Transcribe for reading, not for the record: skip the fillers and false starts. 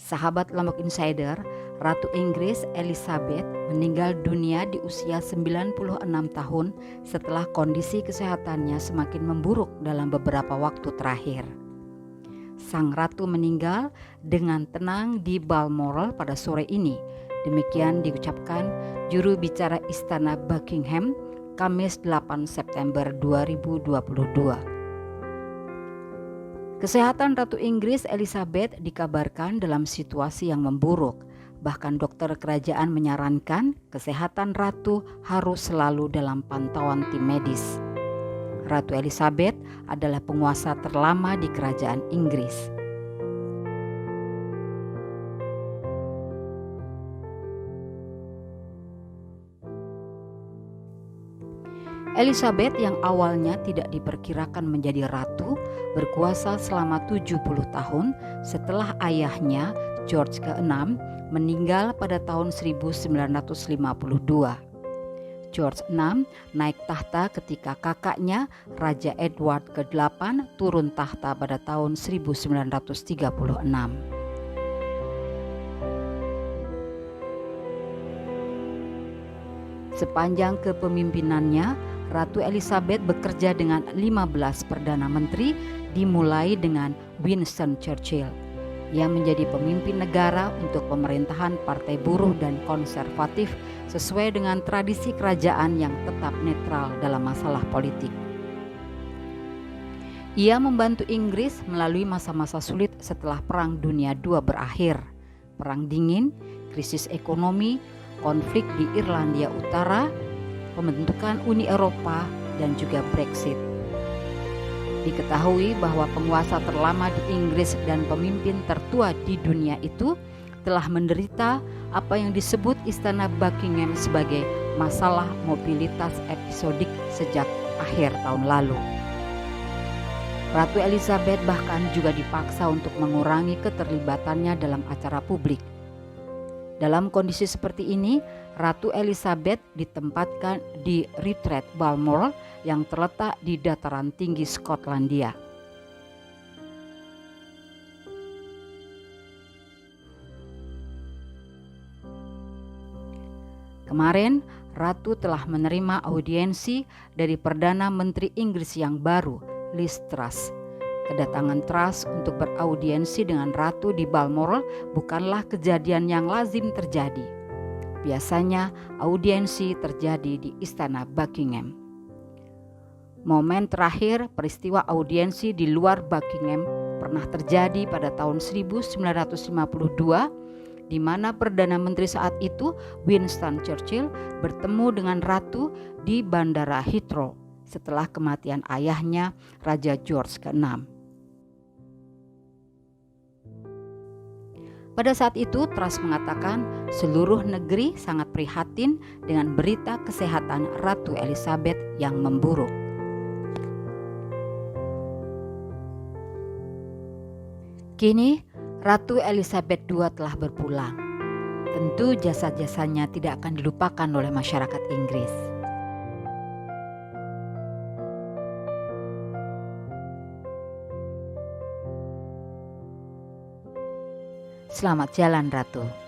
Sahabat Lombok Insider, Ratu Inggris Elizabeth meninggal dunia di usia 96 tahun setelah kondisi kesehatannya semakin memburuk dalam beberapa waktu terakhir. Sang ratu meninggal dengan tenang di Balmoral pada sore ini. Demikian diucapkan juru bicara Istana Buckingham Kamis 8 September 2022. Kesehatan Ratu Inggris Elizabeth dikabarkan dalam situasi yang memburuk. Bahkan dokter kerajaan menyarankan kesehatan ratu harus selalu dalam pantauan tim medis. Ratu Elizabeth adalah penguasa terlama di kerajaan Inggris. Elizabeth yang awalnya tidak diperkirakan menjadi ratu berkuasa selama 70 tahun setelah ayahnya George VI meninggal pada tahun 1952. George VI naik tahta ketika kakaknya Raja Edward ke-8 turun tahta pada tahun 1936. Sepanjang kepemimpinannya, Ratu Elizabeth bekerja dengan 15 Perdana Menteri dimulai dengan Winston Churchill yang menjadi pemimpin negara untuk pemerintahan Partai Buruh dan Konservatif sesuai dengan tradisi kerajaan yang tetap netral dalam masalah politik. Ia membantu Inggris melalui masa-masa sulit setelah Perang Dunia II berakhir, Perang Dingin, krisis ekonomi, konflik di Irlandia Utara, pembentukan Uni Eropa, dan juga Brexit. Diketahui bahwa penguasa terlama di Inggris dan pemimpin tertua di dunia itu telah menderita apa yang disebut Istana Buckingham sebagai masalah mobilitas episodik sejak akhir tahun lalu. Ratu Elizabeth bahkan juga dipaksa untuk mengurangi keterlibatannya dalam acara publik. Dalam kondisi seperti ini, Ratu Elizabeth ditempatkan di Retreat Balmoral yang terletak di dataran tinggi Skotlandia. Kemarin, Ratu telah menerima audiensi dari Perdana Menteri Inggris yang baru, Liz Truss. Kedatangan Truss untuk beraudiensi dengan Ratu di Balmoral bukanlah kejadian yang lazim terjadi. Biasanya audiensi terjadi di Istana Buckingham. Momen terakhir peristiwa audiensi di luar Buckingham pernah terjadi pada tahun 1952, di mana Perdana Menteri saat itu, Winston Churchill, bertemu dengan Ratu di Bandara Heathrow setelah kematian ayahnya, Raja George VI. Pada saat itu, Truss mengatakan seluruh negeri sangat prihatin dengan berita kesehatan Ratu Elizabeth yang memburuk. Kini, Ratu Elizabeth II telah berpulang. Tentu jasa-jasanya tidak akan dilupakan oleh masyarakat Inggris. Selamat jalan, Ratu.